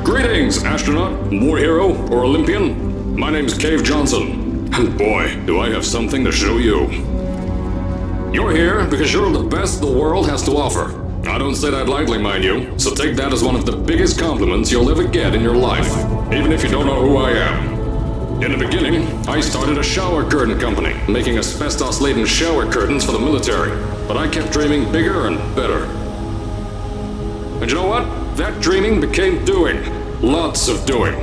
Greetings, astronaut, war hero, or Olympian. My name's Cave Johnson, and boy, do I have something to show you. You're here because you're the best the world has to offer. I don't say that lightly, mind you, so take that as one of the biggest compliments you'll ever get in your life, even if you don't know who I am. In the beginning, I started a shower curtain company, making asbestos-laden shower curtains for the military, but I kept dreaming bigger and better. And you know what? That dreaming became doing. Lots of doing.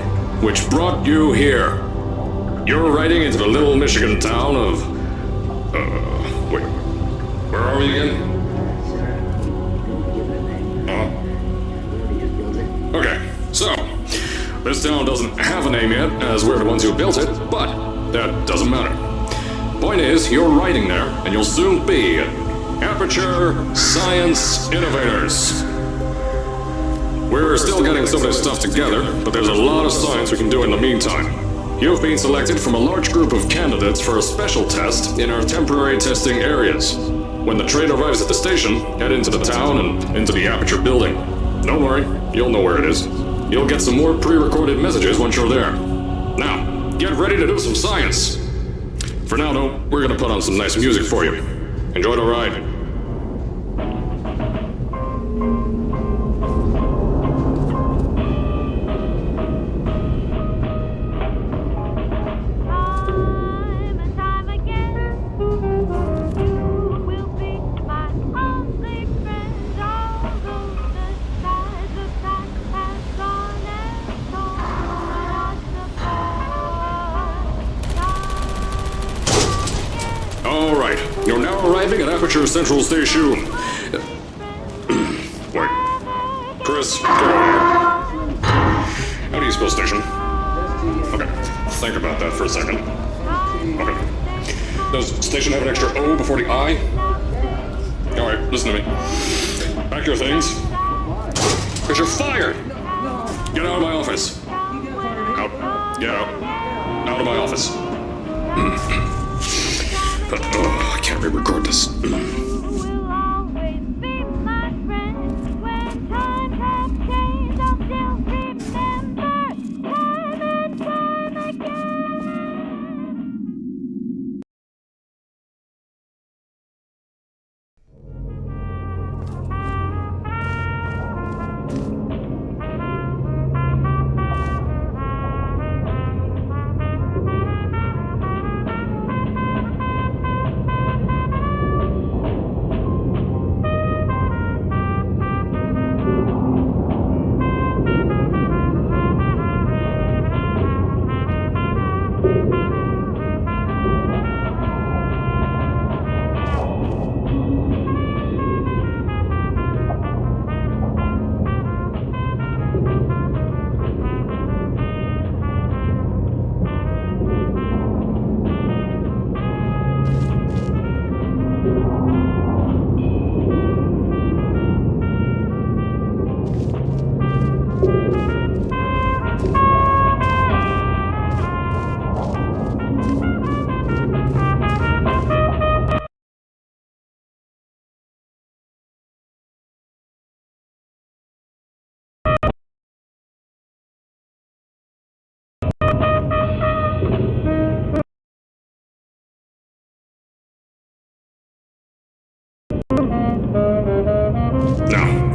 Which brought you here. You're riding into the little Michigan town of... wait. Where are we again? Okay, so... This town doesn't have a name yet, as we're the ones who built it, but that doesn't matter. Point is, you're riding there, and you'll soon be at Aperture Science Innovators. We're still getting some of this stuff together, but there's a lot of science we can do in the meantime. You've been selected from a large group of candidates for a special test in our temporary testing areas. When the train arrives at the station, head into the town and into the Aperture building. Don't worry, you'll know where it is. You'll get some more pre-recorded messages once you're there. Now, get ready to do some science. For now, though, we're gonna put on some nice music for you. Enjoy the ride. Alright, you're now arriving at Aperture Central Station. Wait. Chris, get over here. How do you spell station? Okay, think about that for a second. Okay. Does station have an extra O before the I? Alright, listen to me. Pack your things. Because you're fired! Get out of my office. Out. Get out. Out of my office. I can't re-record this.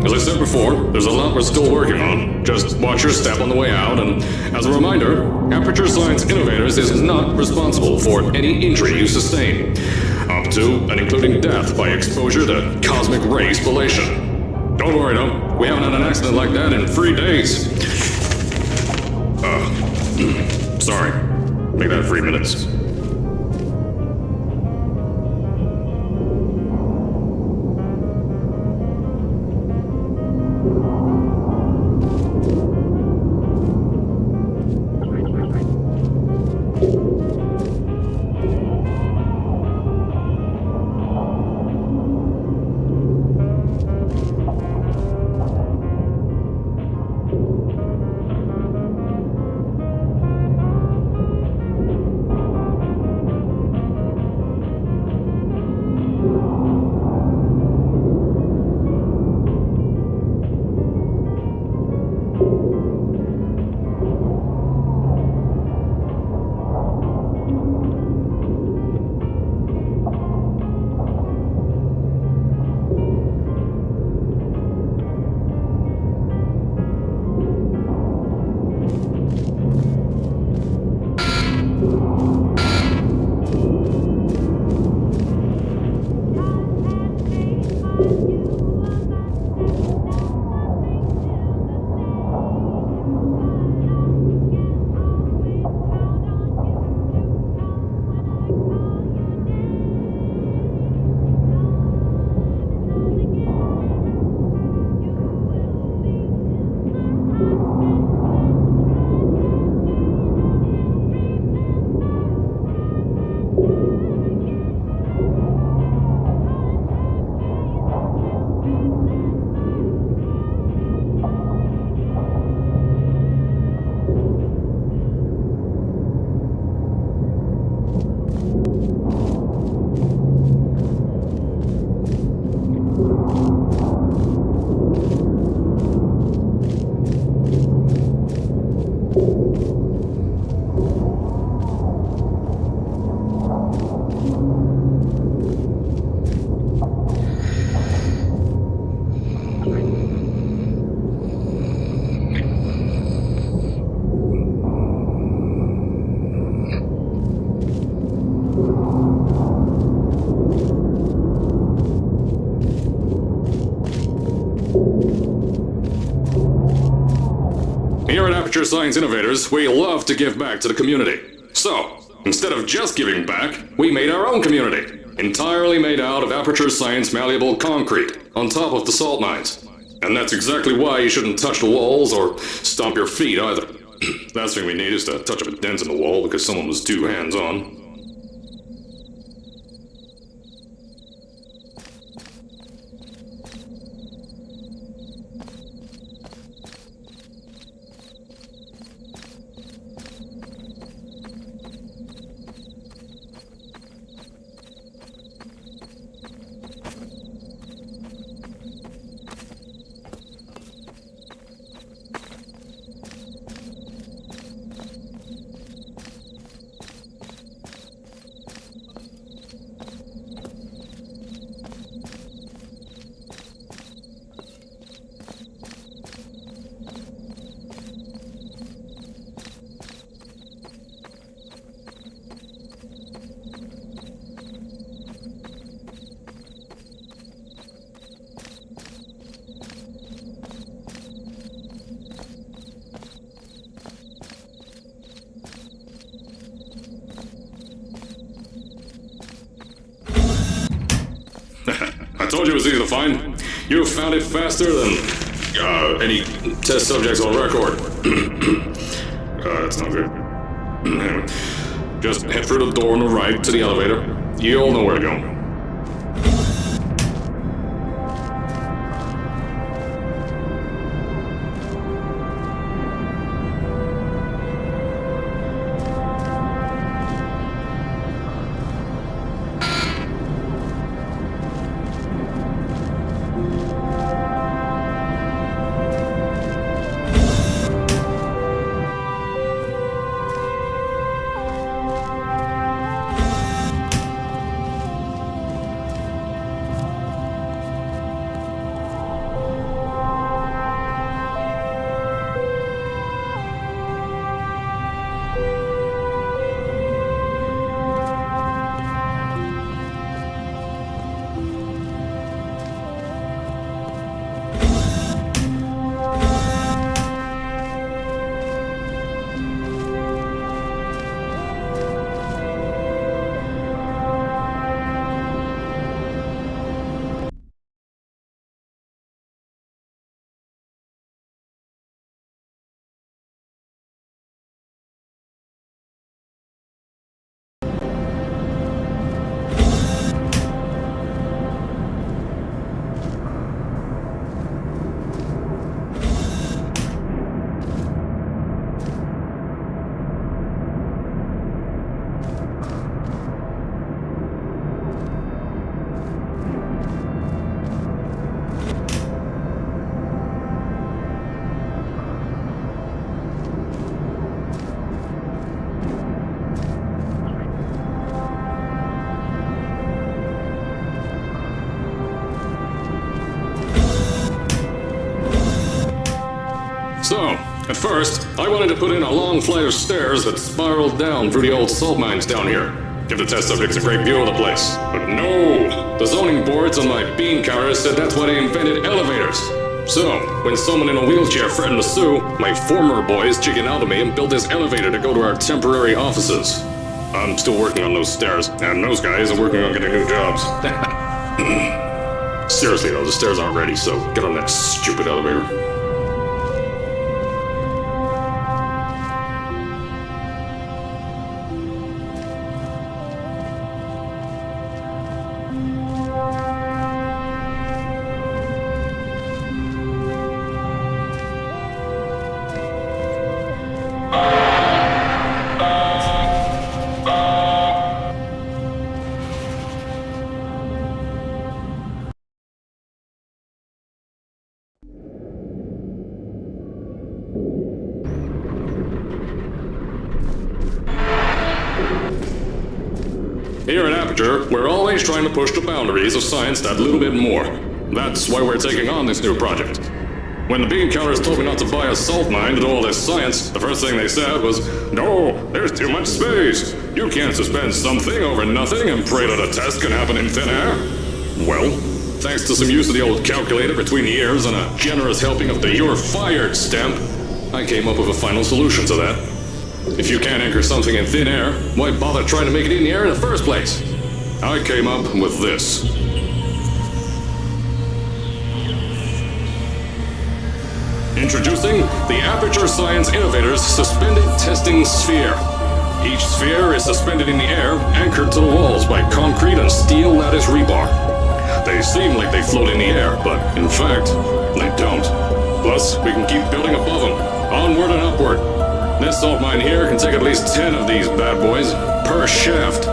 As I said before, there's a lot we're still working on. Just watch your step on the way out, and as a reminder, Aperture Science Innovators is not responsible for any injury you sustain, up to and including death by exposure to cosmic ray spallation. Don't worry though, we haven't had an accident like that in 3 days. Sorry. Make that 3 minutes. at Aperture Science Innovators, we love to give back to the community. So, instead of just giving back, we made our own community, entirely made out of Aperture Science malleable concrete, on top of the salt mines. And that's exactly why you shouldn't touch the walls or stomp your feet either. Last thing we need is to touch up a dent in the wall because someone was too hands-on. I told you it was easy to find. You found it faster than any test subjects on record. That's not good. Anyway, just head through the door on the right to the elevator. You'll know where to go. So, at first, I wanted to put in a long flight of stairs that spiraled down through the old salt mines down here. Give the test subjects a great view of the place. But no! The zoning boards on my bean counters said that's why they invented elevators. So, when someone in a wheelchair threatened to sue, my former boys chickened out of me and built this elevator to go to our temporary offices. I'm still working on those stairs, and those guys are working on getting new jobs. Seriously though, the stairs aren't ready, so get on that stupid elevator. Here at Aperture, we're always trying to push the boundaries of science that little bit more. That's why we're taking on this new project. When the bean counters told me not to buy a salt mine to do all this science, the first thing they said was, "No, there's too much space. You can't suspend something over nothing and pray that a test can happen in thin air." Well, thanks to some use of the old calculator between the ears and a generous helping of the "You're Fired" stamp, I came up with a final solution to that. If you can't anchor something in thin air, why bother trying to make it in the air in the first place? I came up with this. Introducing the Aperture Science Innovators Suspended Testing Sphere. Each sphere is suspended in the air, anchored to the walls by concrete and steel lattice rebar. They seem like they float in the air, but in fact, they don't. Plus, we can keep building above them, onward and upward. This salt mine here can take at least 10 of these bad boys per shaft.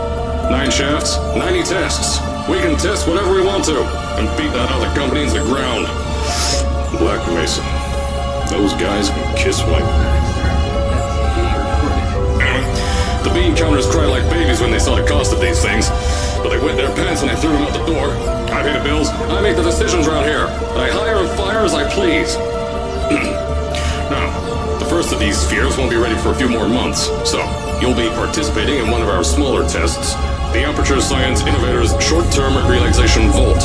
9 shafts, 90 tests. We can test whatever we want to, and beat that other company into the ground. Black Mesa. Those guys can kiss my... The bean counters cried like babies when they saw the cost of these things, but they wet their pants when I threw them out the door. I pay the bills, I make the decisions around here, and I hire and fire as I please. Now, the first of these spheres won't be ready for a few more months, so you'll be participating in one of our smaller tests, the Aperture Science Innovators Short-Term Relaxation Volt.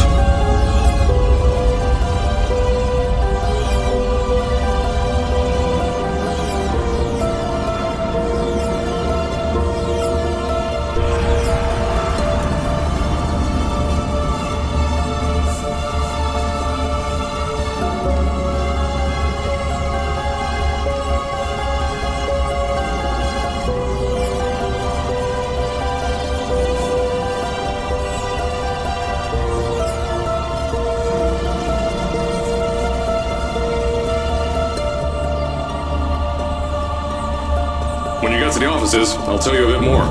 When you get to the offices, I'll tell you a bit more.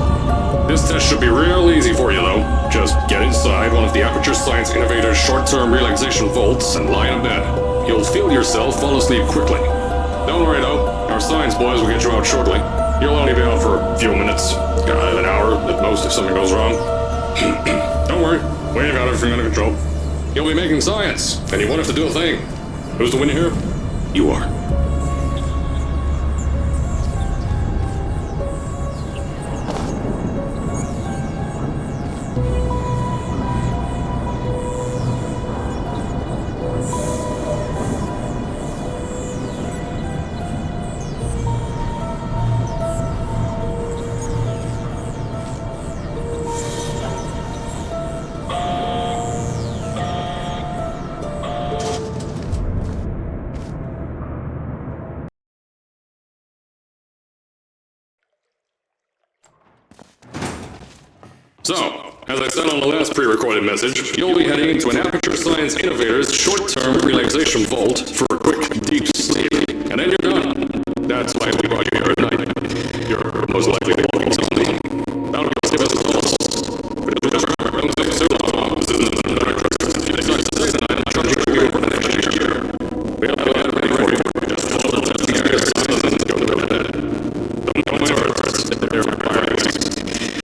This test should be real easy for you, though. Just get inside one of the Aperture Science Innovators short-term relaxation vaults and lie in bed. You'll feel yourself fall asleep quickly. Don't worry, though. Our science boys will get you out shortly. You'll only be out for a few minutes, an hour at most if something goes wrong. Don't worry, we ain't got everything under control. You'll be making science, and you won't have to do a thing. Who's the winner here? You are. So, as I said on the last pre-recorded message, you'll be heading into an Aperture Science Innovators short-term relaxation vault for a quick, deep sleep, and then you're done. That's why we brought you here at night. You're most likely the walking zombie. That'll give us the pulse. But remember, don't stay too long. This isn't an electric. If you decide to stay tonight, I'm charging you over the next year. We'll have that ready for you. Just follow the testing areas and go to bed. Don't go anywhere. They're required.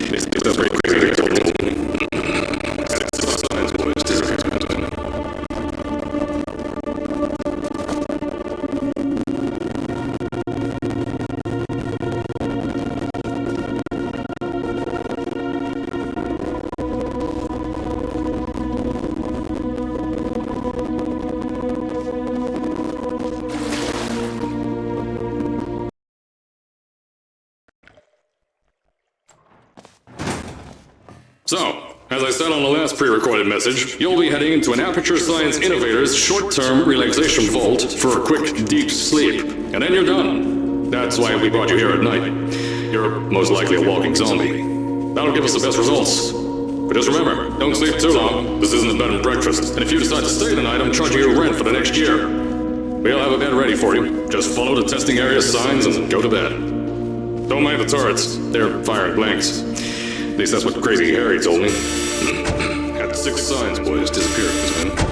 This is a very crazy. So, as I said on the last pre-recorded message, you'll be heading into an Aperture Science Innovators short-term relaxation vault for a quick, deep sleep, and then you're done. That's why we brought you here at night. You're most likely a walking zombie. That'll give us the best results. But just remember, don't sleep too long. This isn't a bed and breakfast, and if you decide to stay tonight, I'm charging you rent for the next year. We'll have a bed ready for you. Just follow the testing area signs and go to bed. Don't mind the turrets. They're firing blanks. At least that's what Crazy Harry told me. Had 6 signs boys disappeared this man.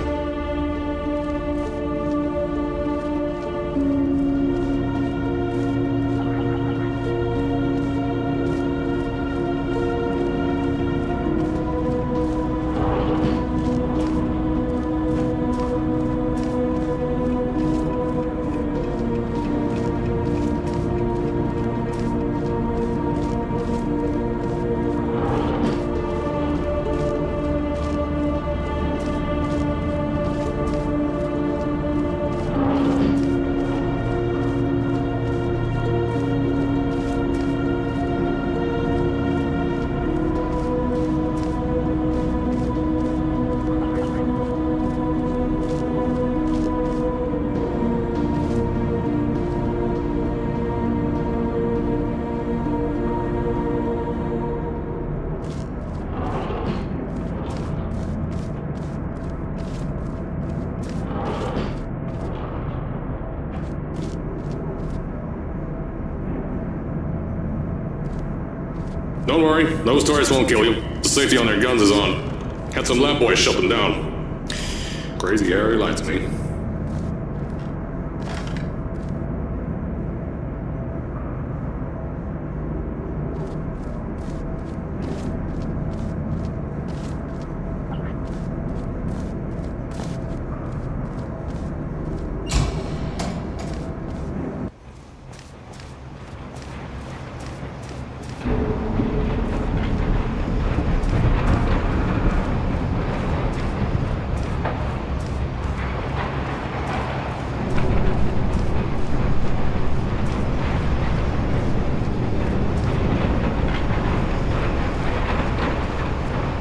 Don't worry, those turrets won't kill you. The safety on their guns is on. Had some lab boys shut them down. Crazy Harry lied to me.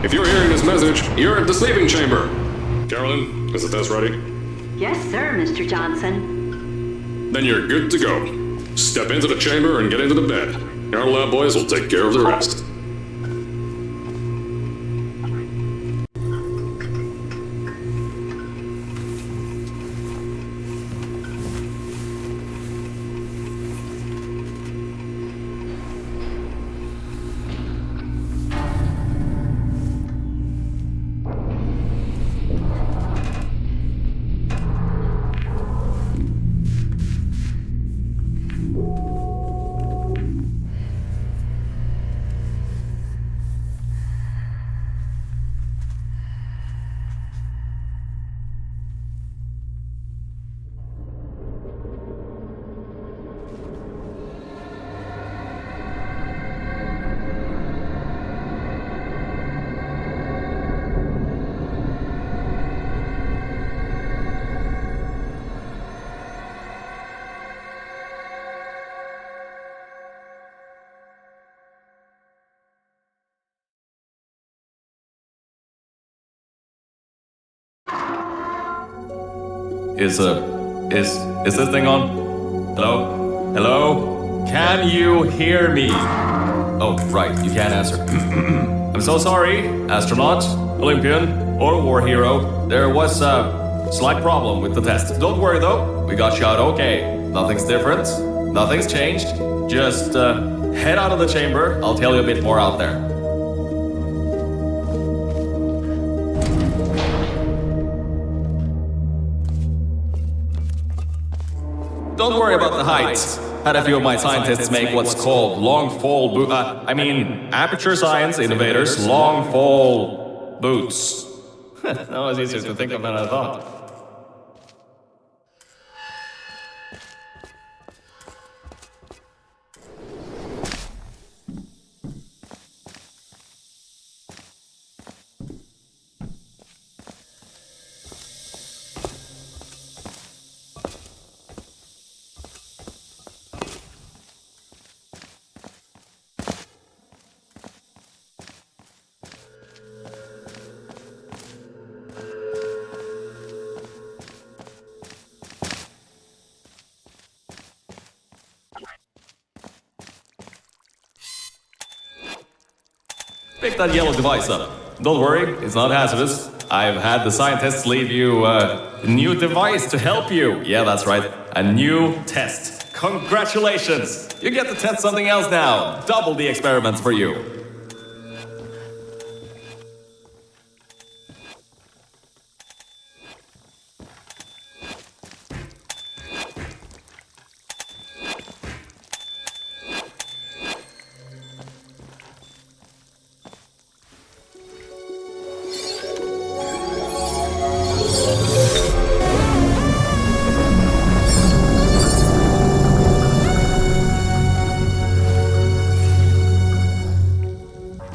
If you're hearing this message, you're at the sleeping chamber. Carolyn, is the test ready? Yes, sir, Mr. Johnson. Then you're good to go. Step into the chamber and get into the bed. Our lab boys will take care of the rest. Is this thing on? Hello? Hello? Can you hear me? Oh, right, you can't answer. I'm so sorry, astronaut, Olympian, or war hero. There was a slight problem with the test. Don't worry though, we got shot okay. Nothing's different, nothing's changed. Just head out of the chamber, I'll tell you a bit more out there. Don't worry about the heights. Had a few of my scientists make what's called long fall aperture science innovators long fall boots. That was easier to think of than I thought. Pick that yellow device up. Don't worry, it's not hazardous. I've had the scientists leave you a new device to help you. Yeah, that's right. A new test. Congratulations! You get to test something else now. Double the experiments for you.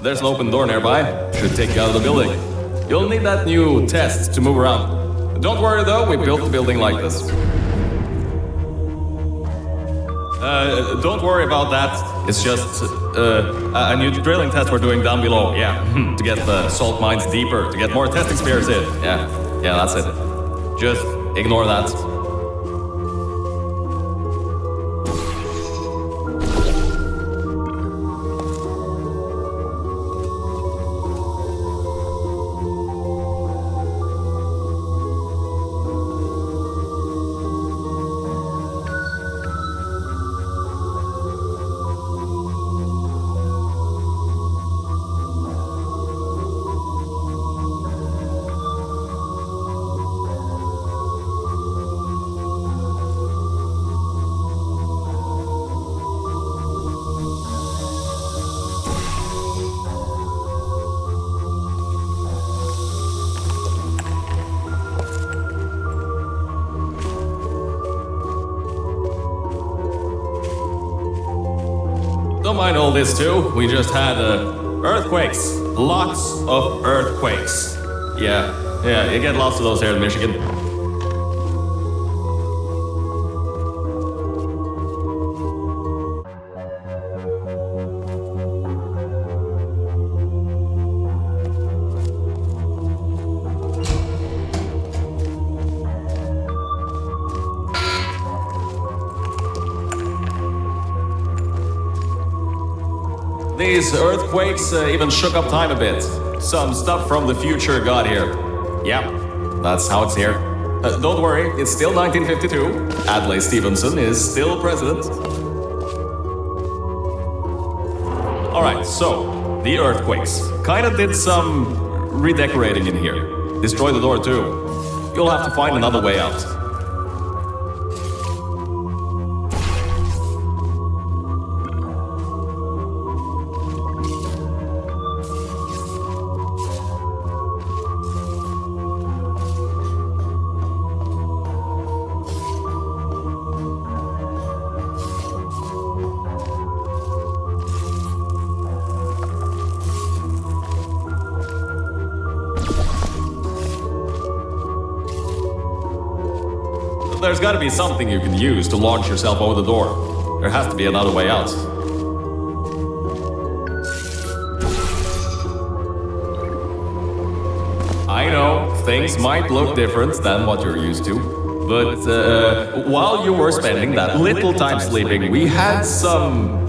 There's an open door nearby. Should take you out of the building. You'll need that new test to move around. Don't worry though, we built the building like this. Don't worry about that. It's just a new drilling test we're doing down below. Yeah, to get the salt mines deeper, to get more test experience in. Yeah, that's it. Just ignore that. mind all this too. We just had earthquakes. Lots of earthquakes. Yeah, you get lots of those here in Michigan. These earthquakes even shook up time a bit. Some stuff from the future got here. Yep, that's how it's here. Don't worry, it's still 1952. Adlai Stevenson is still president. Alright, so, the earthquakes. Kinda did some redecorating in here. Destroyed the door too. You'll have to find another way out. There's gotta be something you can use to launch yourself over the door. There has to be another way out. I know, things might look different than what you're used to. But while you were spending that little time sleeping, we had some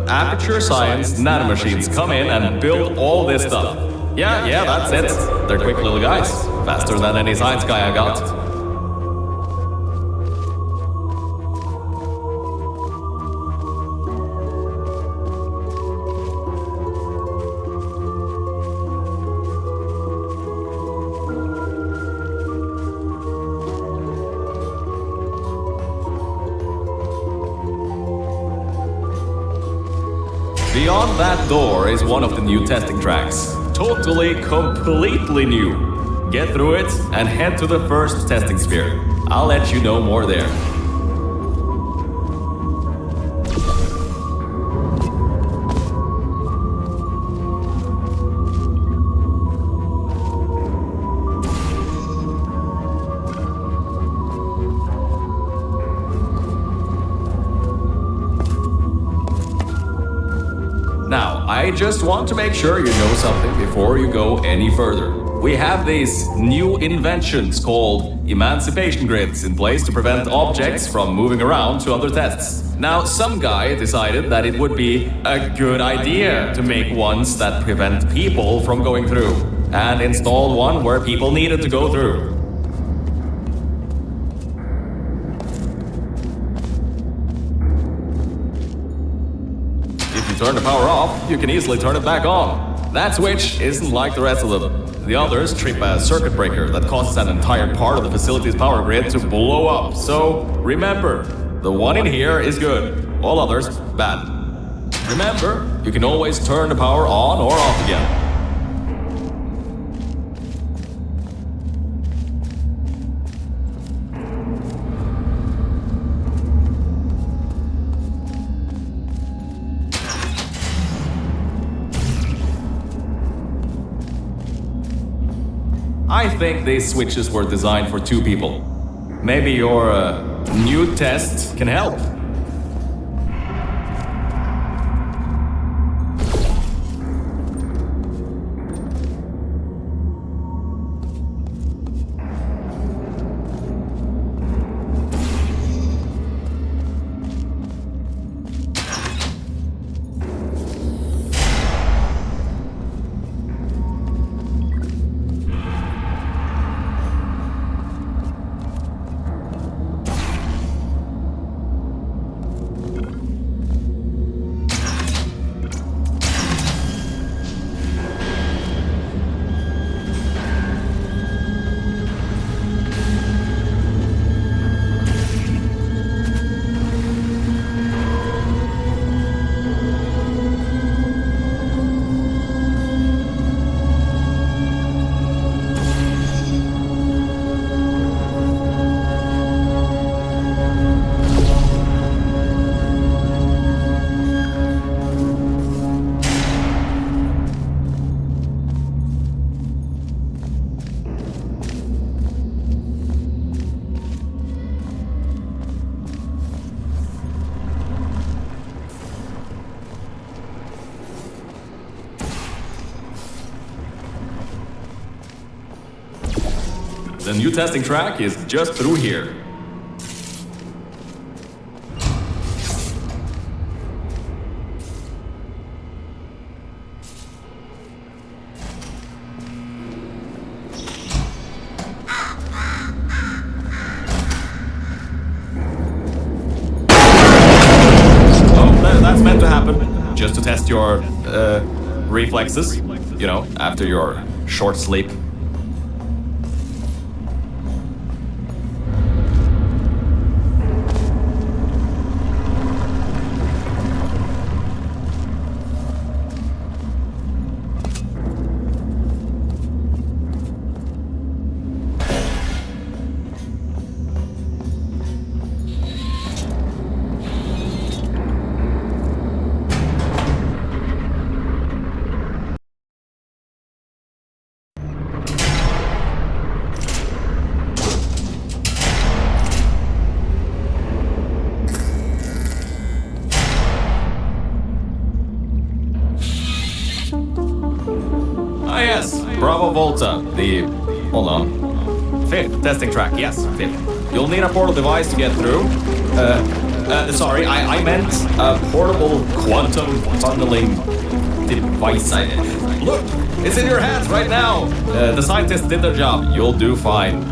Aperture Science nanomachines come in and build all this stuff. Yeah, that's it. They're quick little guys. Faster than any science guy I got. Beyond that door is one of the new testing tracks. Totally, completely new. Get through it and head to the first testing sphere. I'll let you know more there. Now, I just want to make sure you know something before you go any further. We have these new inventions called emancipation grids in place to prevent objects from moving around to other tests. Now, some guy decided that it would be a good idea to make ones that prevent people from going through, and installed one where people needed to go through. Turn the power off, you can easily turn it back on. That switch isn't like the rest of them. The others trip a circuit breaker that causes an entire part of the facility's power grid to blow up. So remember, the one in here is good, all others bad. Remember, you can always turn the power on or off again. I think these switches were designed for two people. Maybe your new test can help. The new testing track is just through here. That's meant to happen, just to test your reflexes, you know, after your short sleep. Ah yes, Bravo Volta, hold on. 5th testing track, yes, 5th. You'll need a portal device to get through. Sorry, I meant a portable quantum tunneling device. Look, it's in your hands right now. The scientists did their job. You'll do fine.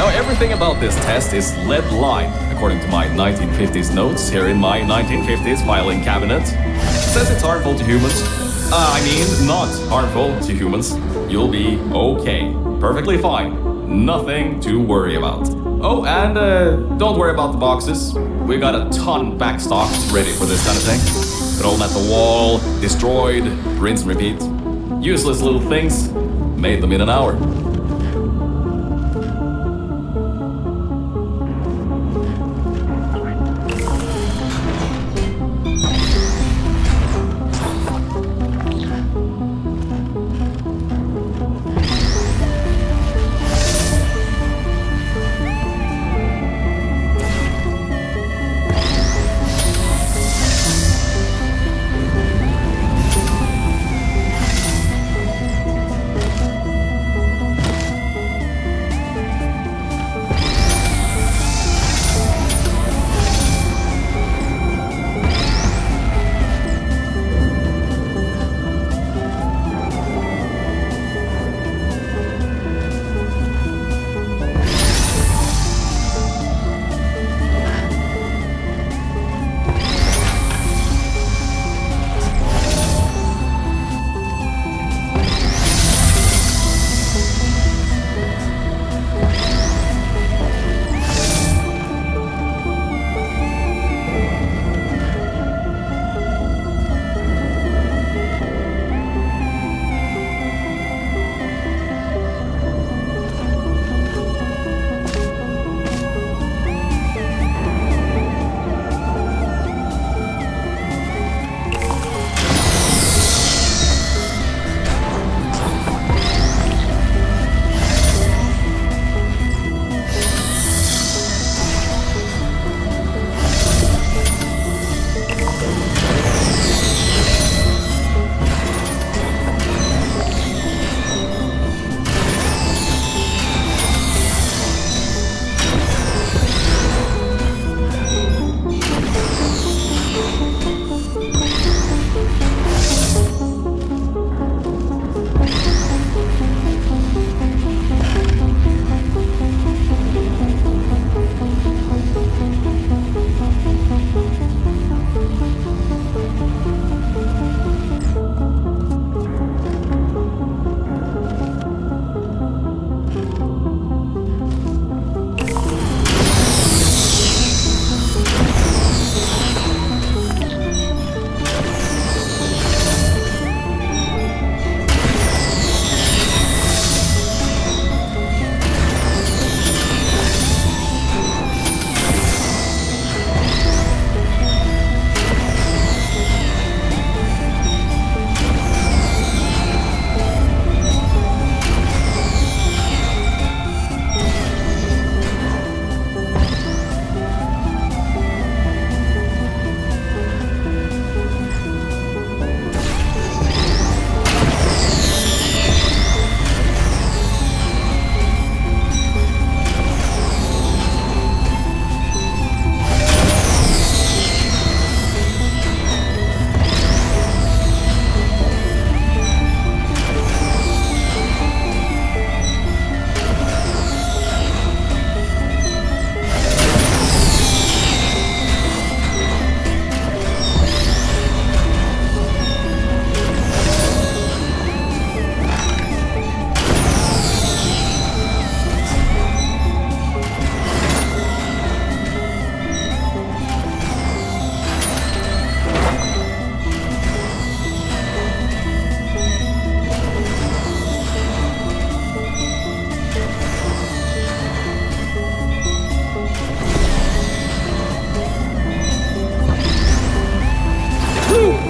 Now, everything about this test is lead-lined, according to my 1950s notes here in my 1950s filing cabinet. Says it's harmful to humans. Not harmful to humans. You'll be okay. Perfectly fine. Nothing to worry about. Oh, and don't worry about the boxes. We got a ton backstocked ready for this kind of thing. Thrown at the wall, destroyed, rinse and repeat. Useless little things. Made them in an hour.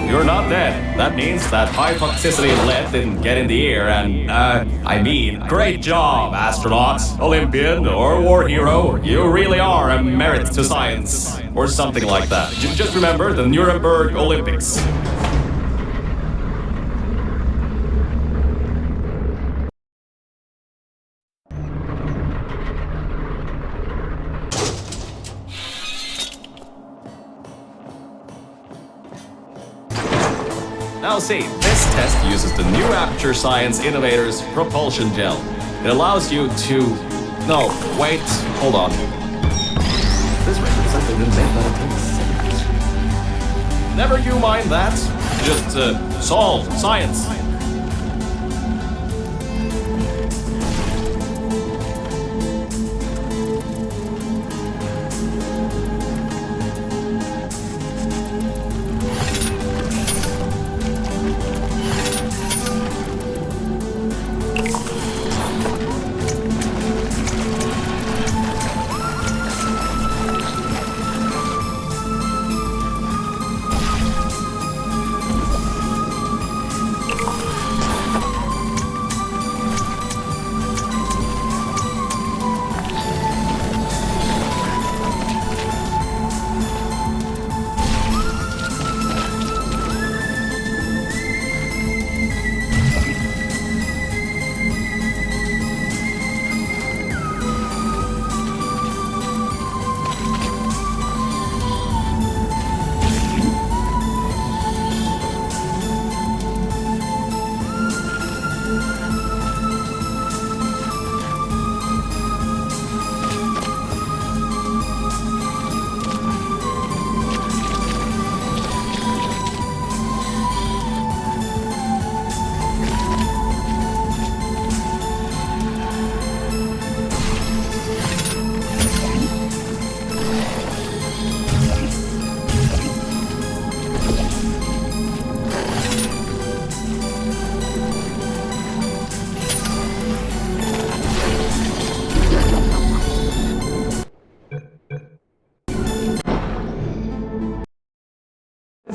You're not dead. That means that high toxicity lead didn't get in the air and, great job, astronaut, Olympian, or war hero. You really are a merit to science. Or something like that. Just remember the Nuremberg Olympics. Now see, this test uses the new Aperture Science Innovators Propulsion Gel. It allows you to No, wait, hold on. This record says they didn't make that until the 70s. Never you mind that. Just solve science.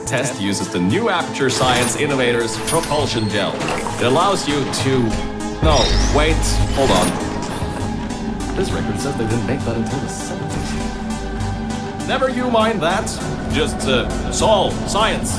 Test uses the new Aperture Science Innovators propulsion gel. It allows you to... No, wait, hold on. This record says they didn't make that until the 70s. Never you mind that. Just solve science.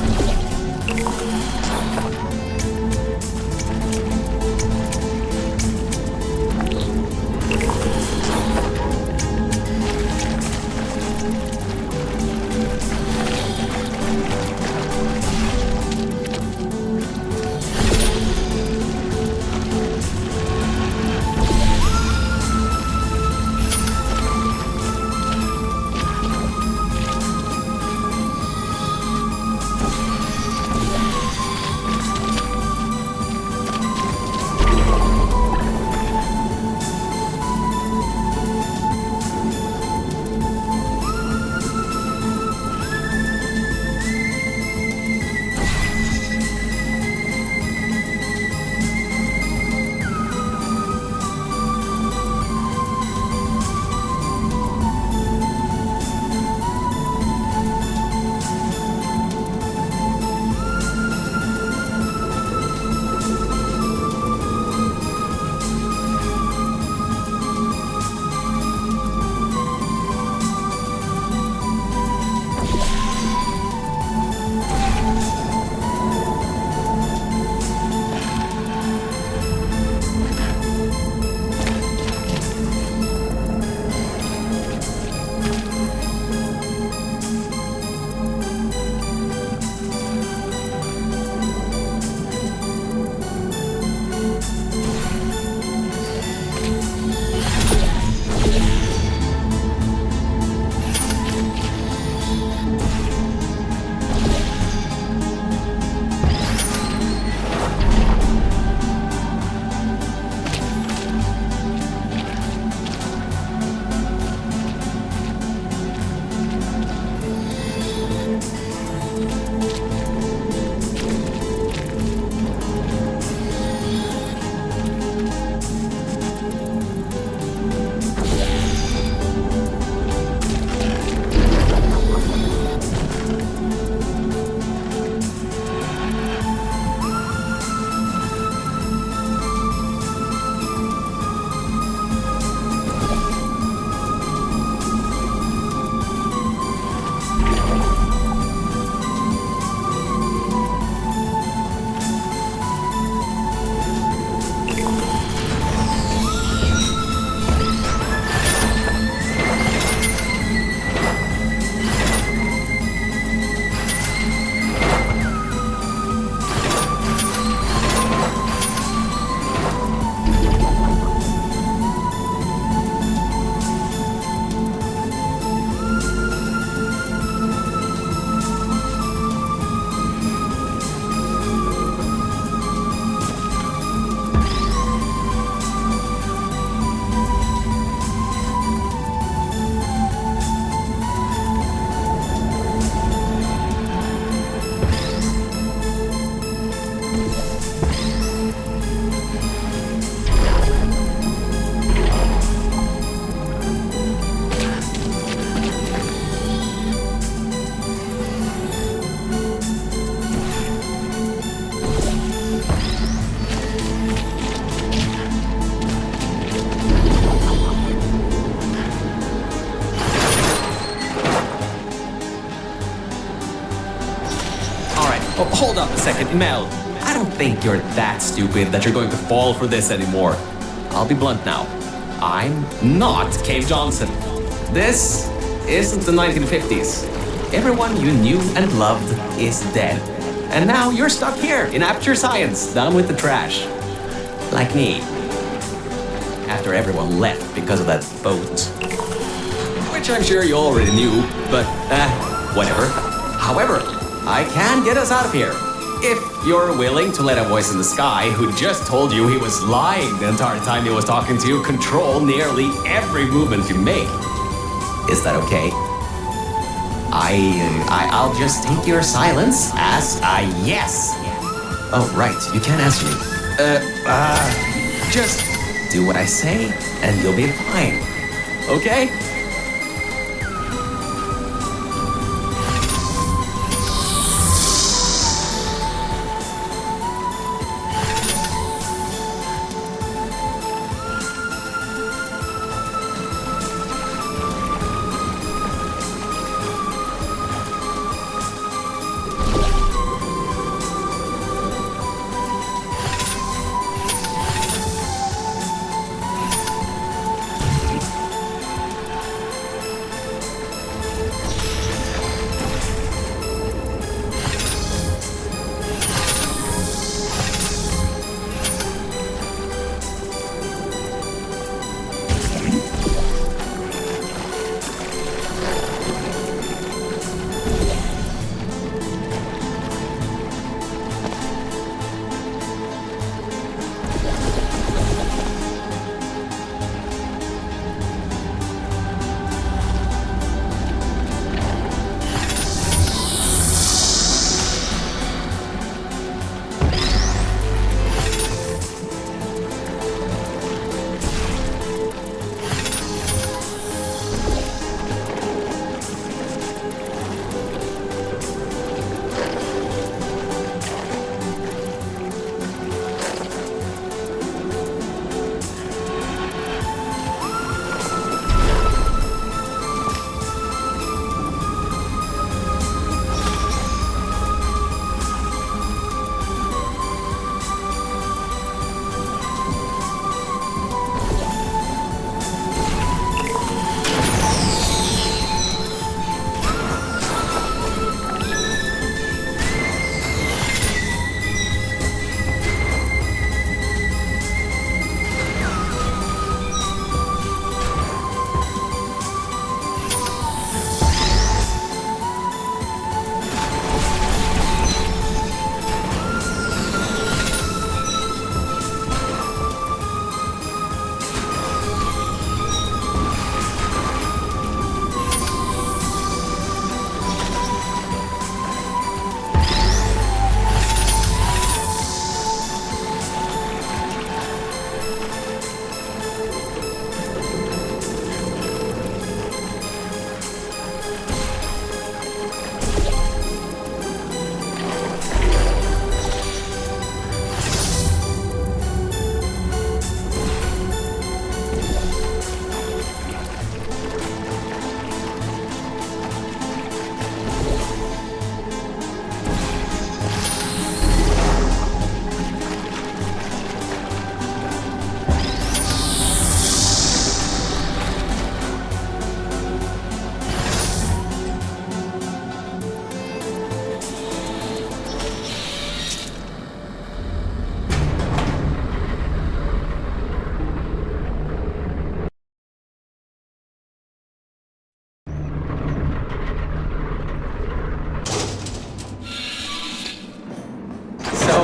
Oh, hold up a second, Mel. I don't think you're that stupid that you're going to fall for this anymore. I'll be blunt now. I'm not Cave Johnson. This isn't the 1950s. Everyone you knew and loved is dead. And now you're stuck here in Aperture Science, down with the trash. Like me. After everyone left because of that boat. Which I'm sure you already knew, but whatever. However, I can get us out of here. If you're willing to let a voice in the sky who just told you he was lying the entire time he was talking to you control nearly every movement you make. Is that okay? I'll just take your silence as a yes. Oh, right, you can't answer me. Just do what I say and you'll be fine. Okay?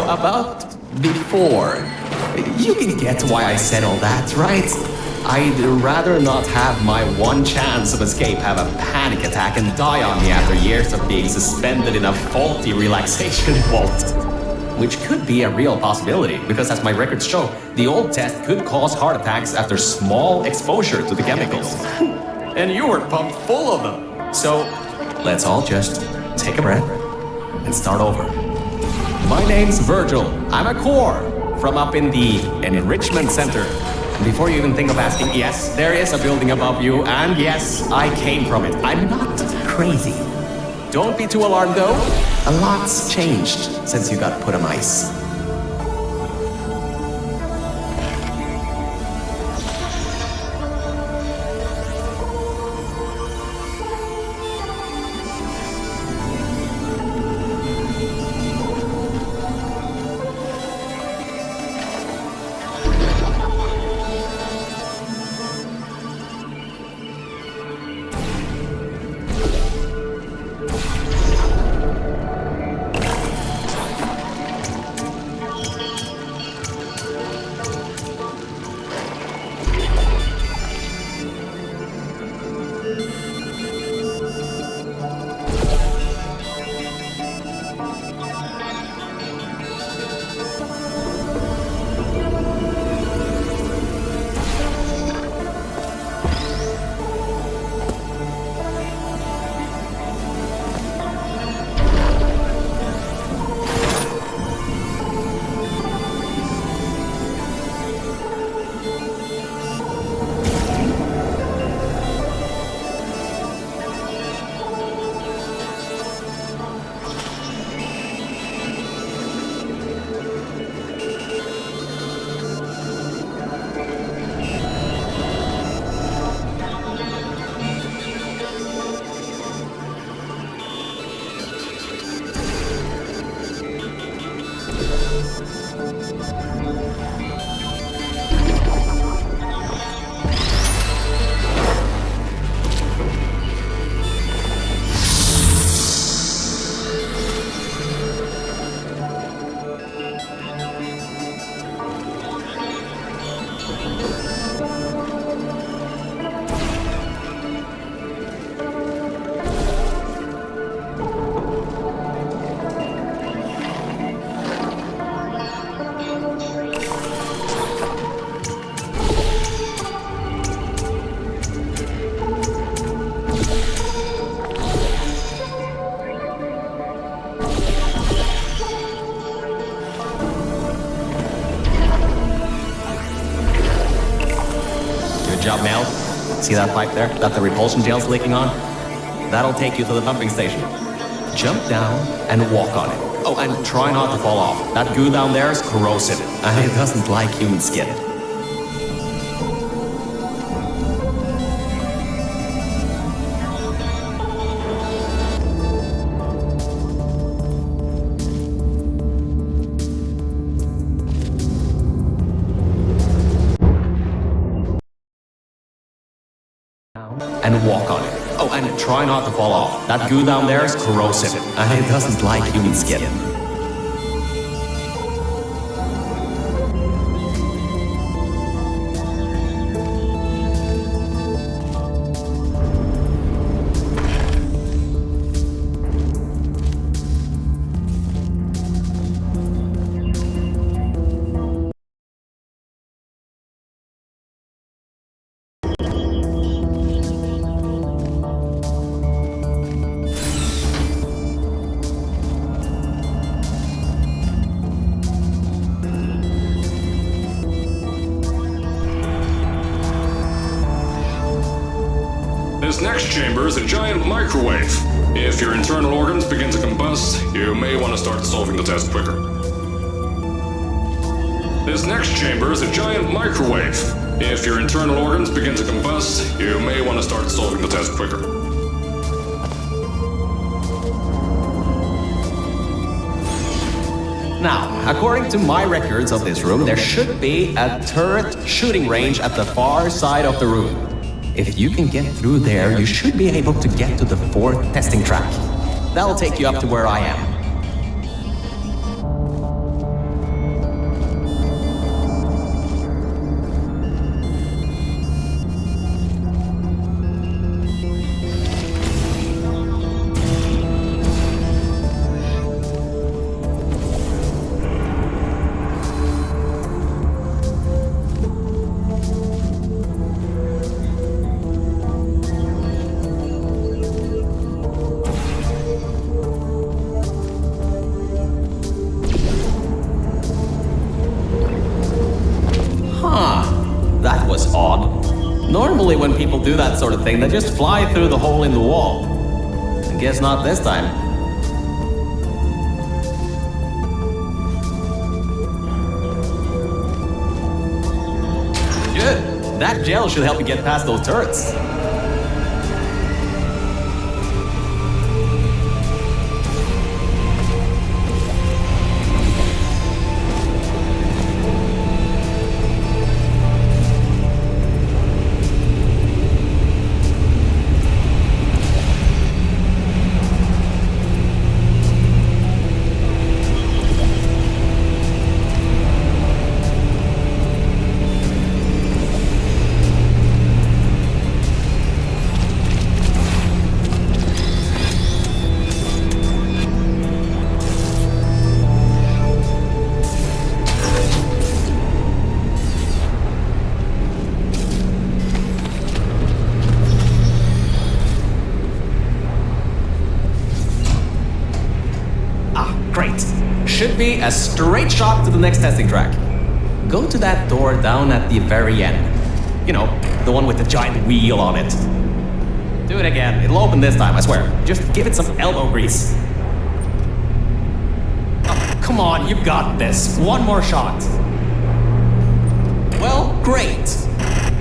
About before. You can get why I said all that, right? I'd rather not have my one chance of escape have a panic attack and die on me after years of being suspended in a faulty relaxation vault. Which could be a real possibility, because as my records show, the old test could cause heart attacks after small exposure to the chemicals. And you were pumped full of them. So, let's all just take a breath and start over. My name's Virgil. I'm a core from up in the Enrichment Center. Before you even think of asking, yes, there is a building above you, and yes, I came from it. I'm not crazy. Don't be too alarmed though. A lot's changed since you got put on ice. Good job, Mel. See that pipe there that the repulsion gel's leaking on? That'll take you to the pumping station. Jump down and walk on it. Oh, and try not to fall off. That goo down there is corrosive, and it doesn't like human skin. And walk on it. Oh, and try not to fall off. That goo down there is corrosive, and it doesn't like human skin. This next chamber is a giant microwave. If your internal organs begin to combust, you may want to start solving the test quicker. This next chamber is a giant microwave. If your internal organs begin to combust, you may want to start solving the test quicker. Now, according to my records of this room, there should be a turret shooting range at the far side of the room. If you can get through there, you should be able to get to the 4th testing track. That'll take you up to where I am. That was odd. Normally when people do that sort of thing, they just fly through the hole in the wall. I guess not this time. That gel should help you get past those turrets. Should be a straight shot to the next testing track. Go to that door down at the very end. You know, the one with the giant wheel on it. Do it again. It'll open this time, I swear. Just give it some elbow grease. Oh, come on, you got this. One more shot. Well, great.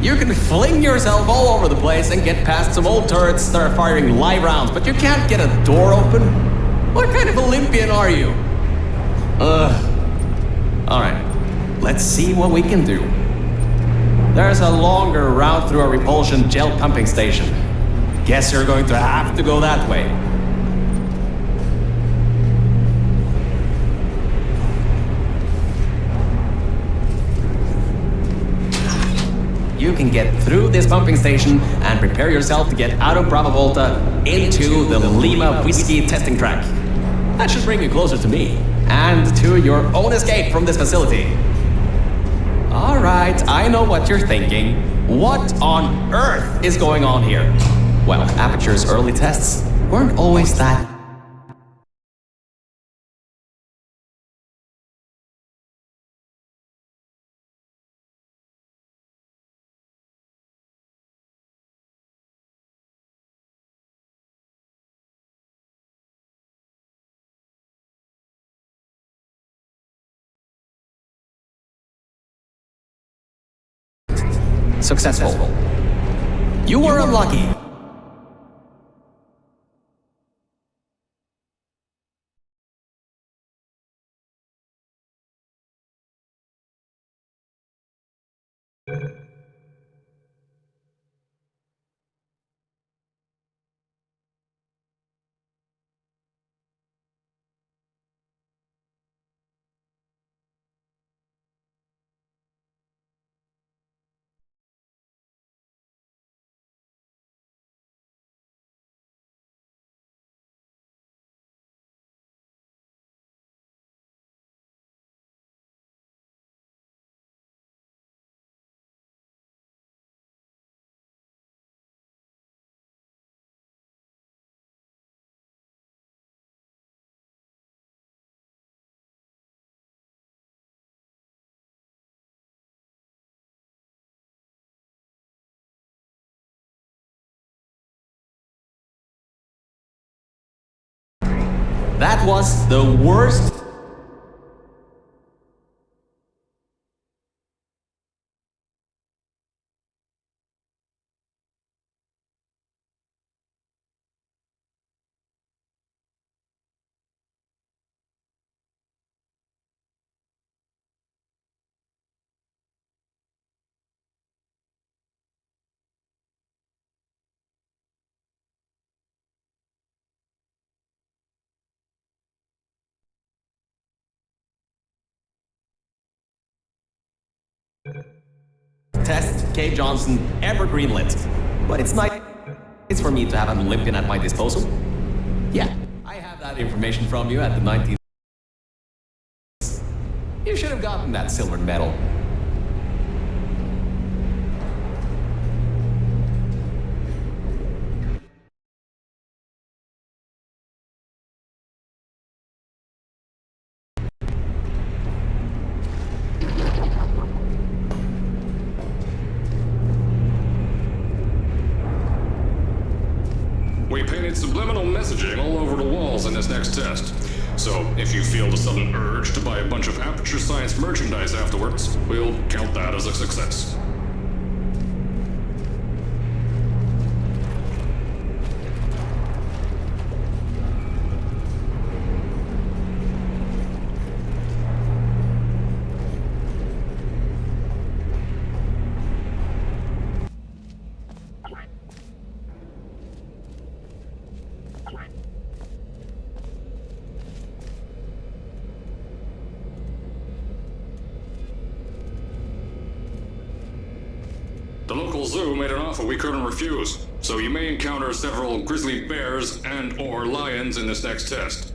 You can fling yourself all over the place and get past some old turrets that are firing live rounds, but you can't get a door open? What kind of Olympian are you? Alright, let's see what we can do. There's a longer route through a repulsion gel pumping station. Guess you're going to have to go that way. You can get through this pumping station and prepare yourself to get out of Bravo Volta into the Lima Whiskey testing track. That should bring you closer to me and to your own escape from this facility. Alright, I know what you're thinking. What on earth is going on here? Well, Aperture's early tests weren't always that. Successful. You were unlucky. That was the worst. Test Cave Johnson ever greenlit. But it's nice for me to have an Olympian at my disposal. Yeah, I have that information from you at the 19th. You should have gotten that silver medal. We painted subliminal messaging all over the walls in this next test. So, if you feel the sudden urge to buy a bunch of Aperture Science merchandise afterwards, we'll count that as a success. local zoo made an offer we couldn't refuse, so you may encounter several grizzly bears and/or lions in this next test.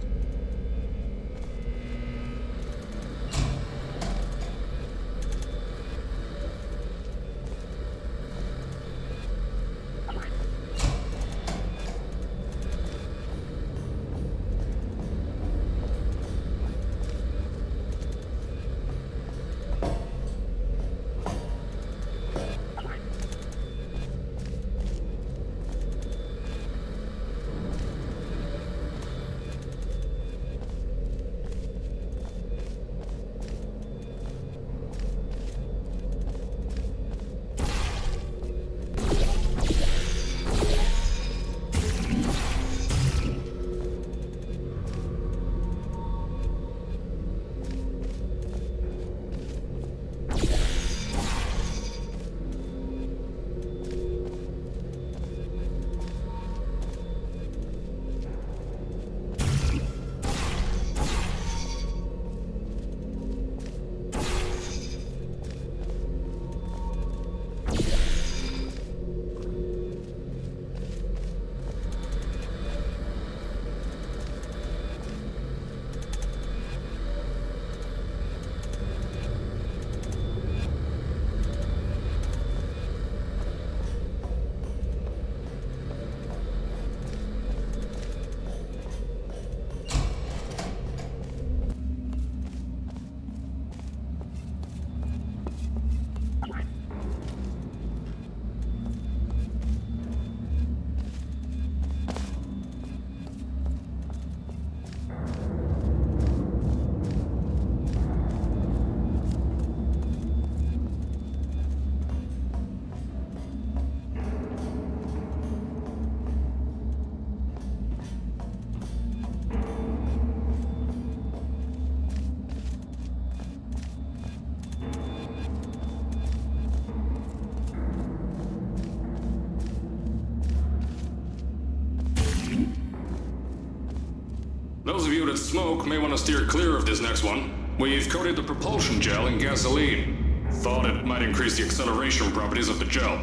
Those of you that smoke may want to steer clear of this next one. We've coated the propulsion gel in gasoline. Thought it might increase the acceleration properties of the gel.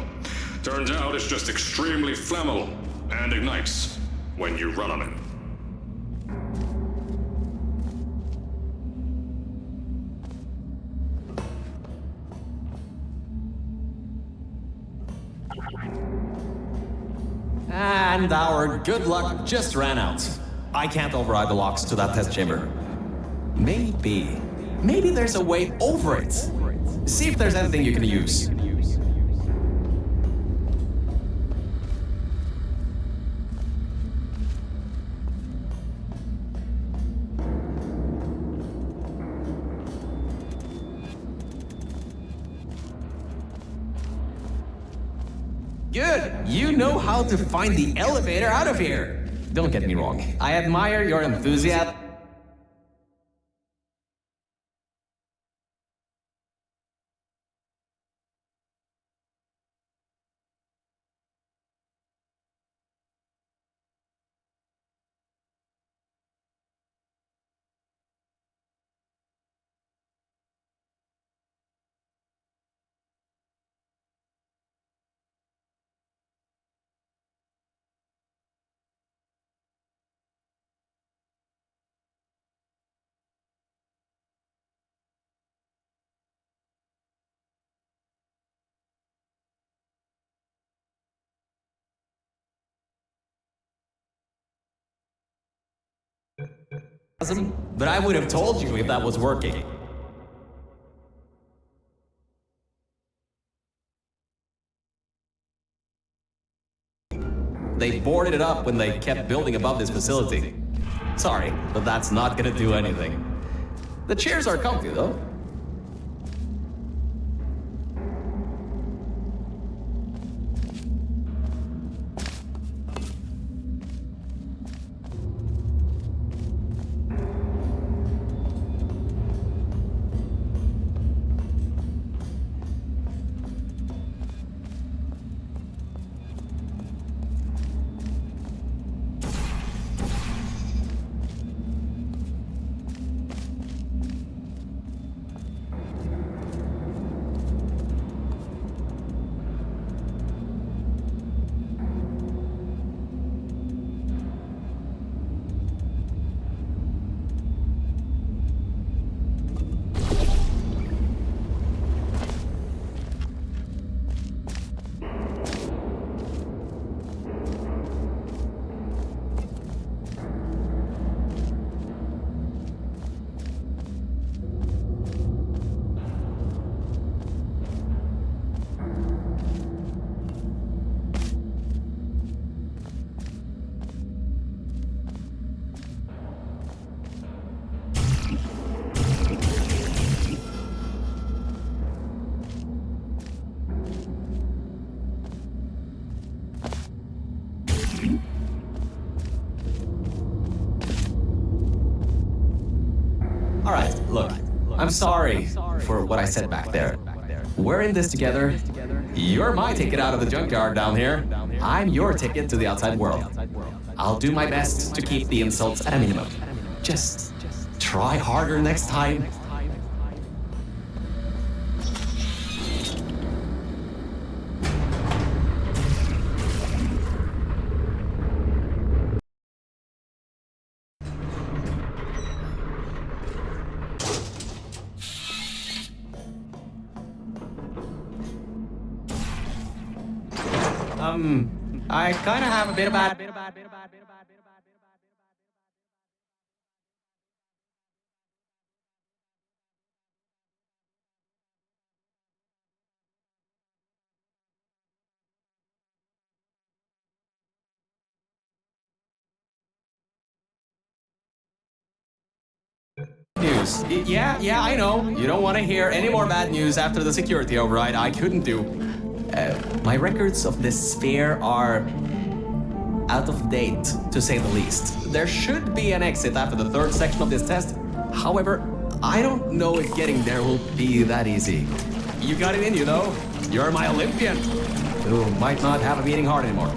Turns out it's just extremely flammable and ignites when you run on it. And our good luck just ran out. I can't override the locks to that test chamber. Maybe there's a way over it. See if there's anything you can use. Good! You know how to find the elevator out of here! Don't get me wrong, I admire your enthusiasm. But I would have told you if that was working. They boarded it up when they kept building above this facility. Sorry, but that's not gonna do anything. The chairs are comfy though. Alright, look, I'm sorry for what I said back there. We're in this together. You're my ticket out of the junkyard down here. I'm your ticket to the outside world. I'll do my best to keep the insults at a minimum. Just try harder next time. I kind of have a bit of bad. News. Yeah, I know. You don't want to hear any more bad news after the security override. I couldn't do. My records of this sphere are out of date, to say the least. There should be an exit after the third section of this test. However, I don't know if getting there will be that easy. You got it in you, though. You're my Olympian, who might not have a beating heart anymore.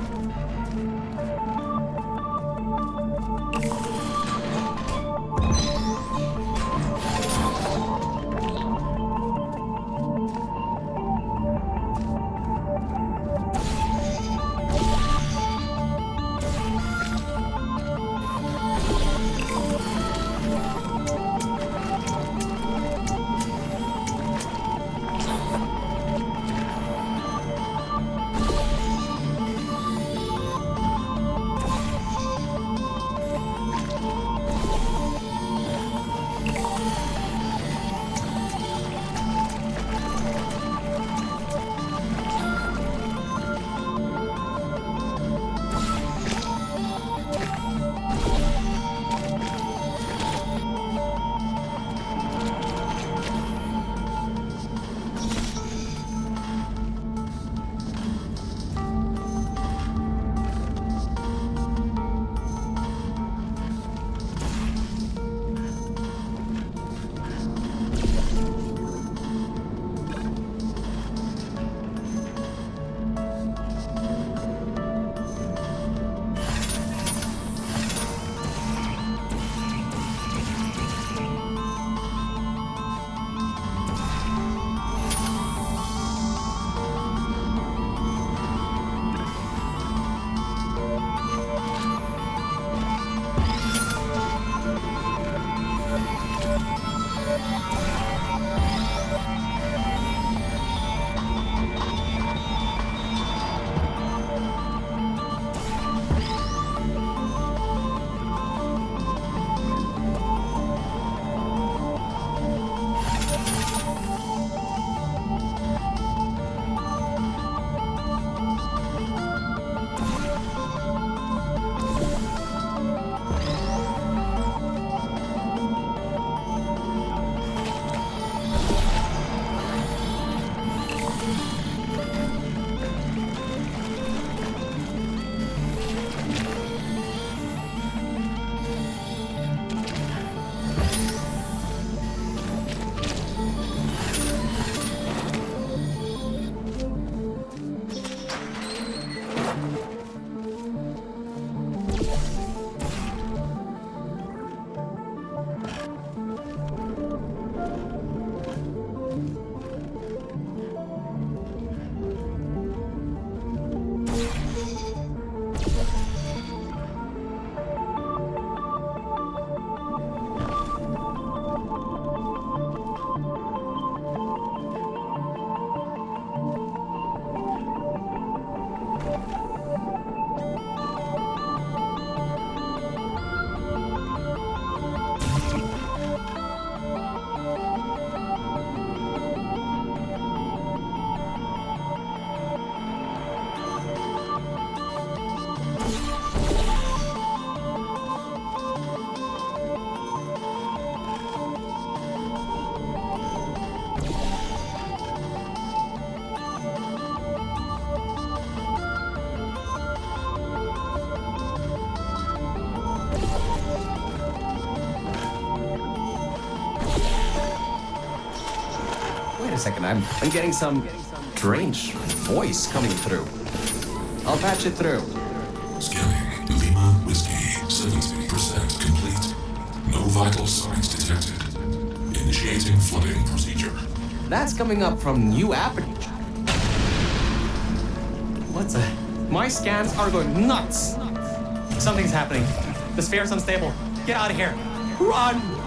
a second. I'm getting some strange voice coming through. I'll patch it through. Scanning. Lima Whiskey. 70% complete. No vital signs detected. Initiating flooding procedure. That's coming up from New Aperture. What's a... My scans are going nuts. Something's happening. The sphere's unstable. Get out of here. Run!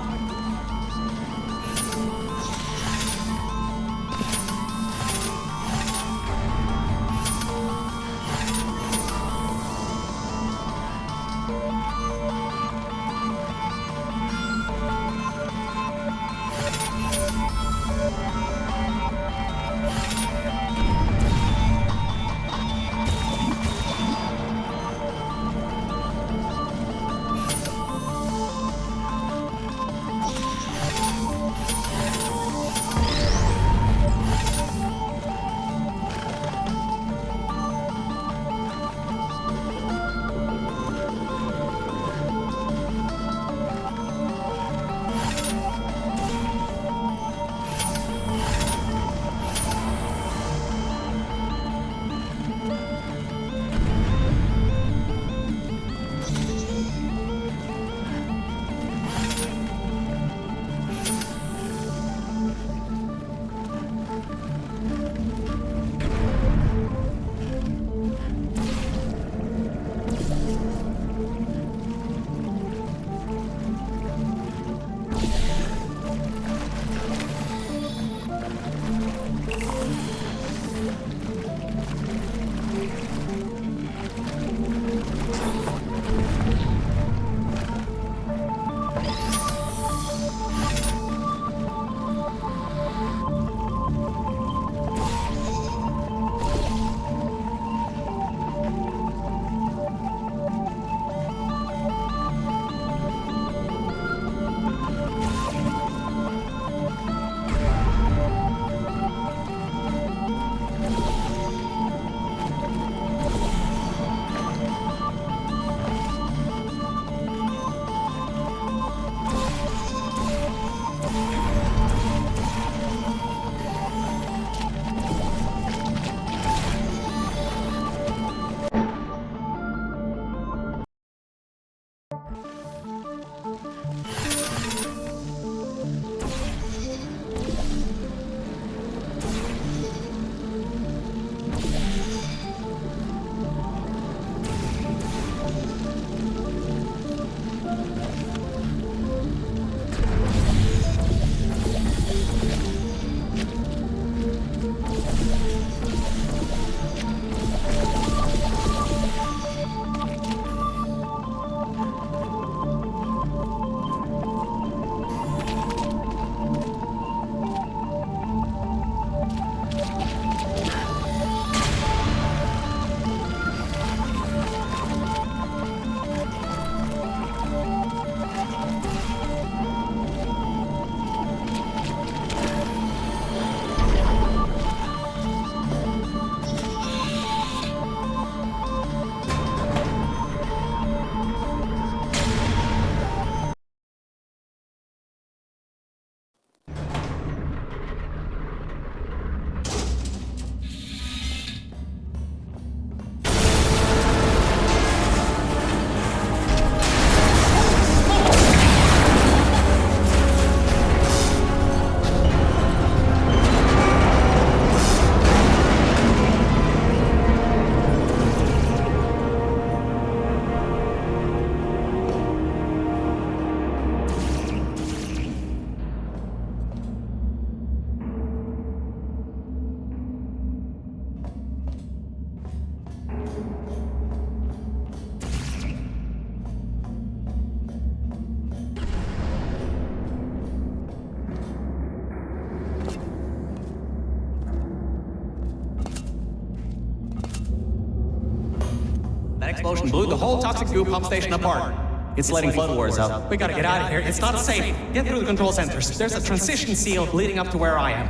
explosion blew the whole toxic goo pump station apart. It's letting flood wars out. We gotta get out of here. It's not safe. Get through the control centers. There's a transition seal leading up to where I am.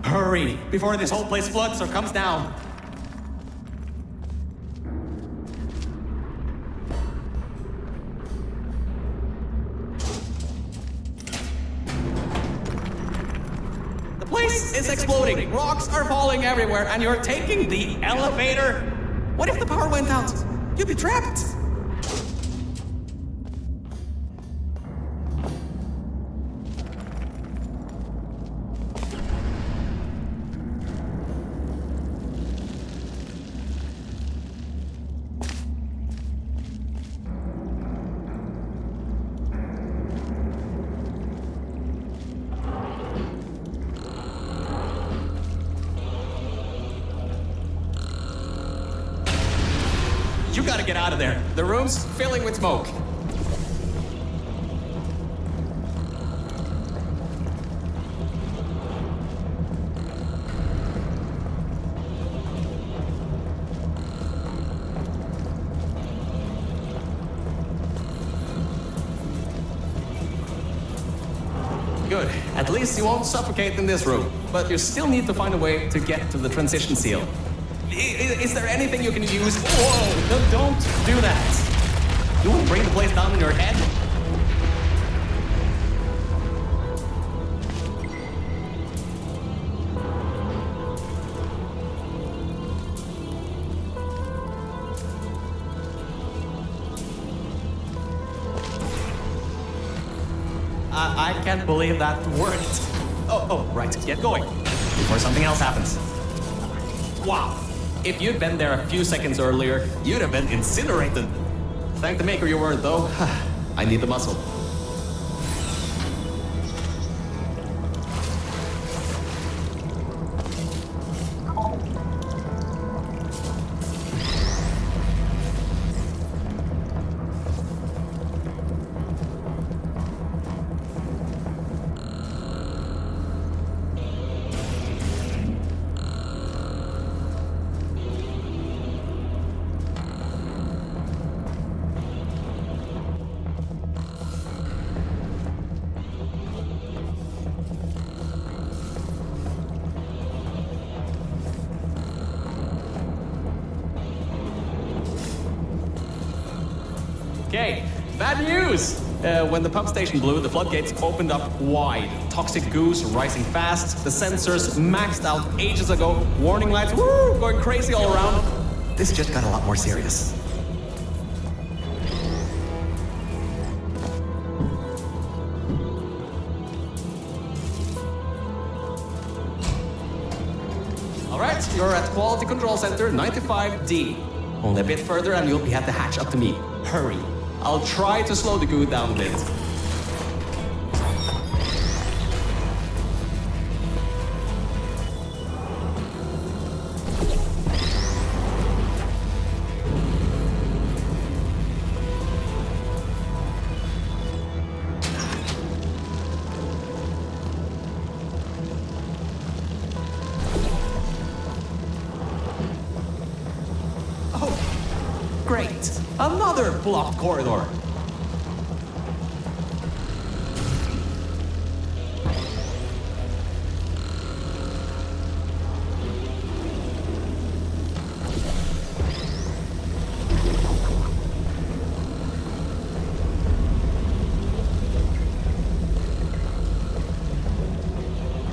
Hurry, before this whole place floods or comes down. The place place is exploding. Rocks are falling everywhere, and you're taking the elevator. What if the power went out? You'd be trapped. You gotta get out of there. The room's filling with smoke. Good. At least you won't suffocate in this room. But you still need to find a way to get to the transition seal. Is there anything you can use? Whoa! No, don't do that. You won't bring the place down in your head. I can't believe that worked. Oh, right. Get going before something else happens. Wow. If you'd been there a few seconds earlier, you'd have been incinerated. Thank the maker you weren't, though. I need the muscle. Okay, bad news! When the pump station blew, the floodgates opened up wide. Toxic goose rising fast, the sensors maxed out ages ago, warning lights going crazy all around. This just got a lot more serious. Alright, you're at Quality Control Center 95D. Only a bit further and you'll be at the hatch up to me. Hurry. I'll try to slow the goo down a bit. Oh, great. Another blocked corridor.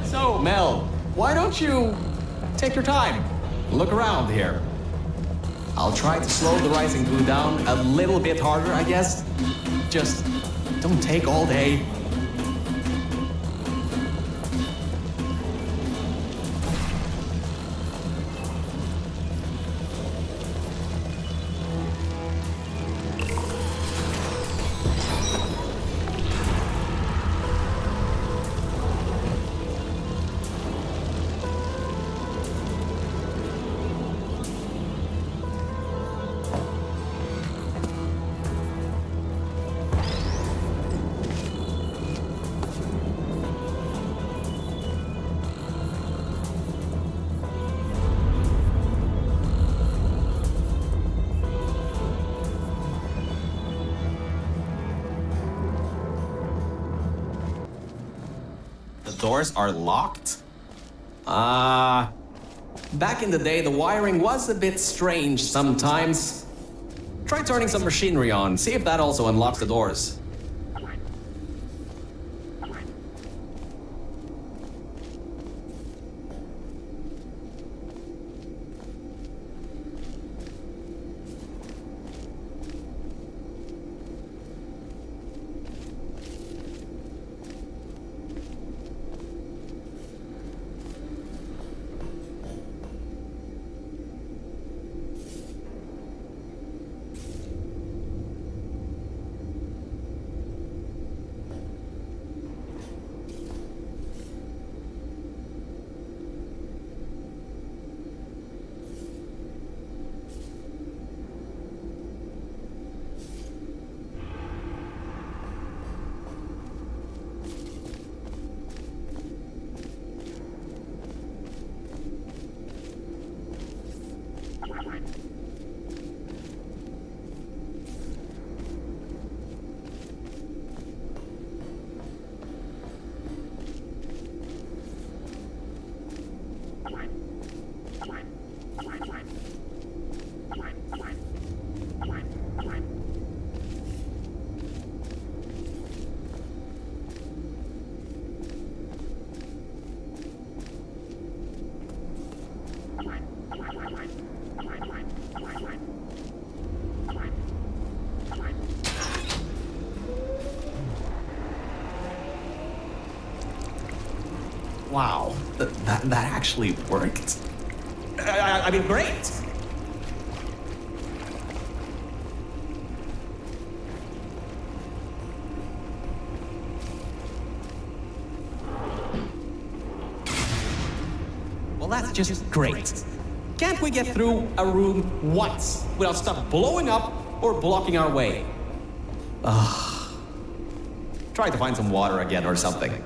So, Mel, why don't you take your time? Look around here. I'll try to slow the rising glue down a little bit harder, I guess. Just don't take all day. Doors are locked? Back in the day, the wiring was a bit strange sometimes. Try turning some machinery on, see if that also unlocks the doors. Wow, that actually worked. I mean, great. Well, that's just great. Can't we get through a room once without stuff blowing up or blocking our way? Try to find some water again or something.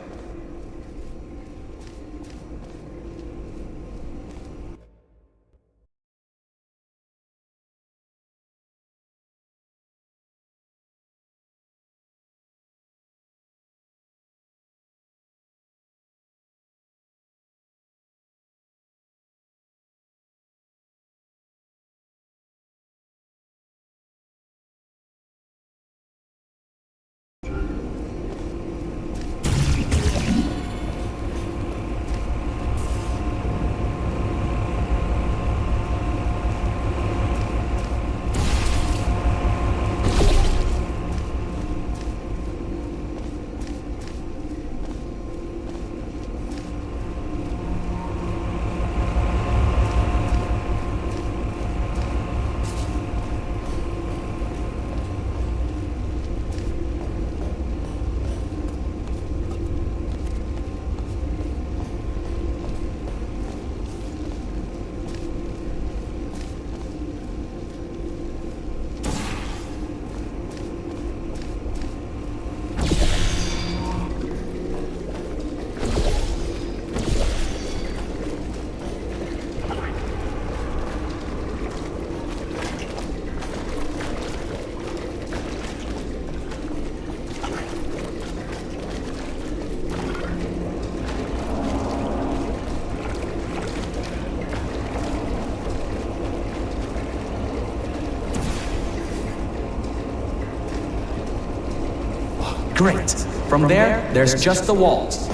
Great. From there's just the walls.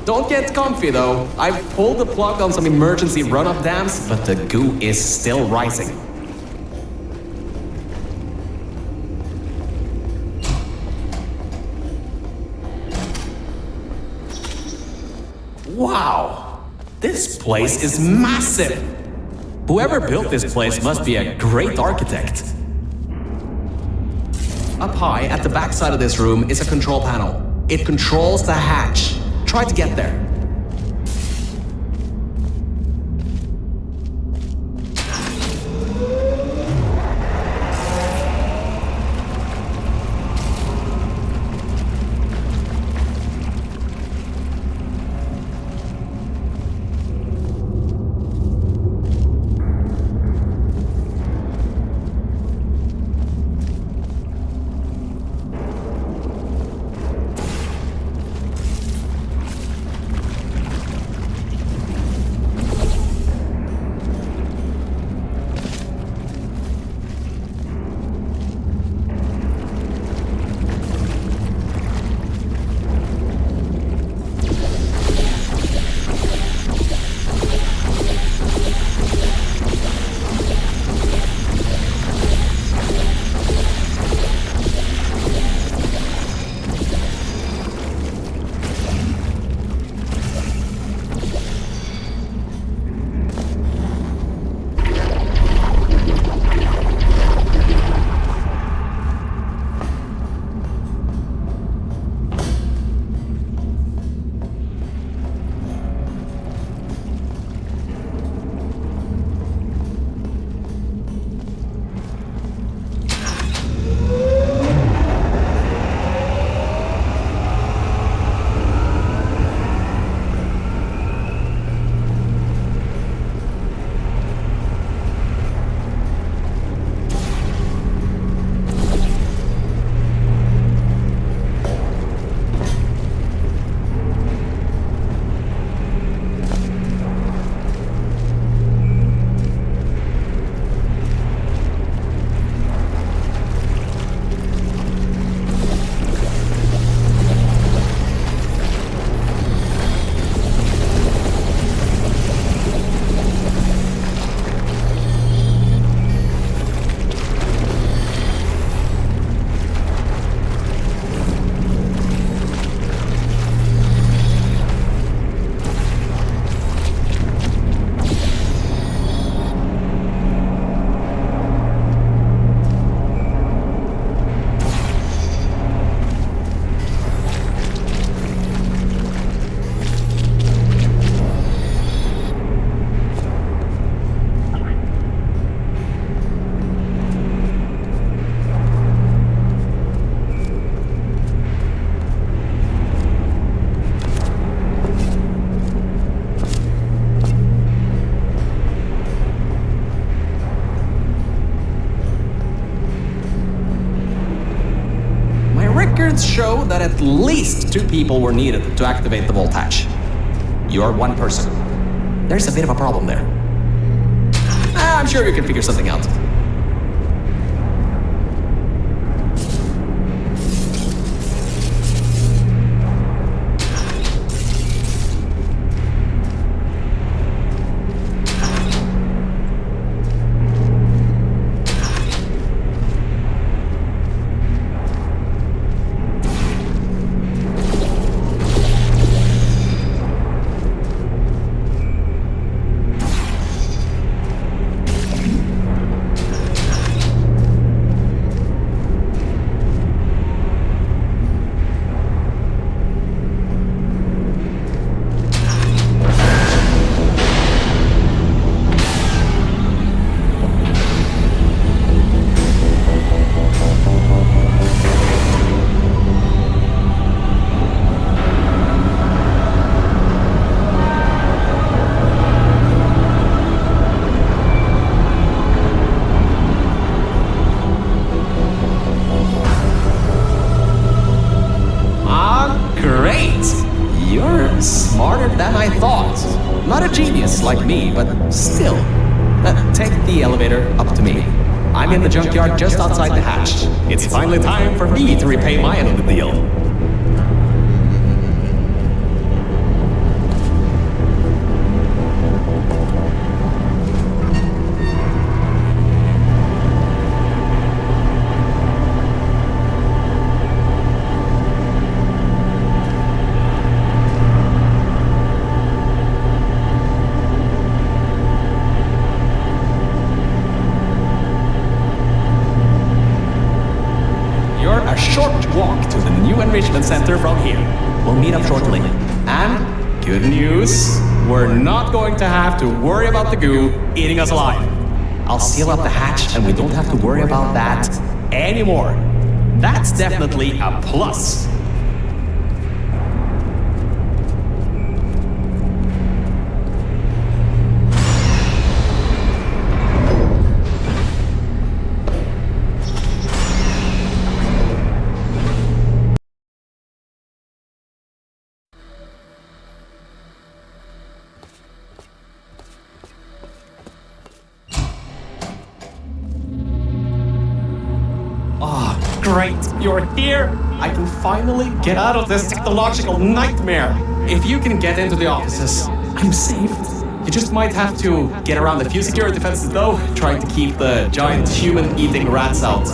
Don't get comfy though. I've pulled the plug on some emergency run-up dams, but the goo is still rising. Wow! This place is massive! Whoever built this place must be a great architect. Up high, at the back side of this room, is a control panel. It controls the hatch. Try to get there. records show that at least 2 people were needed to activate the vault hatch. You're 1 person. There's a bit of a problem there. I'm sure you can figure something out. Than I thought. Not a genius like me, but still. Take the elevator up to me. I'm in the junkyard just outside the hatch. It's finally time for me to repay my end of the deal. A short walk to the new enrichment center from here. We'll meet up shortly. And good news, we're not going to have to worry about the goo eating us alive. I'll seal up the hatch and we don't have to worry about that anymore. That's definitely a plus. Great, you're here! I can finally get out of this technological nightmare! If you can get into the offices, I'm saved. You just might have to get around a few security fences though, trying to keep the giant human-eating rats out.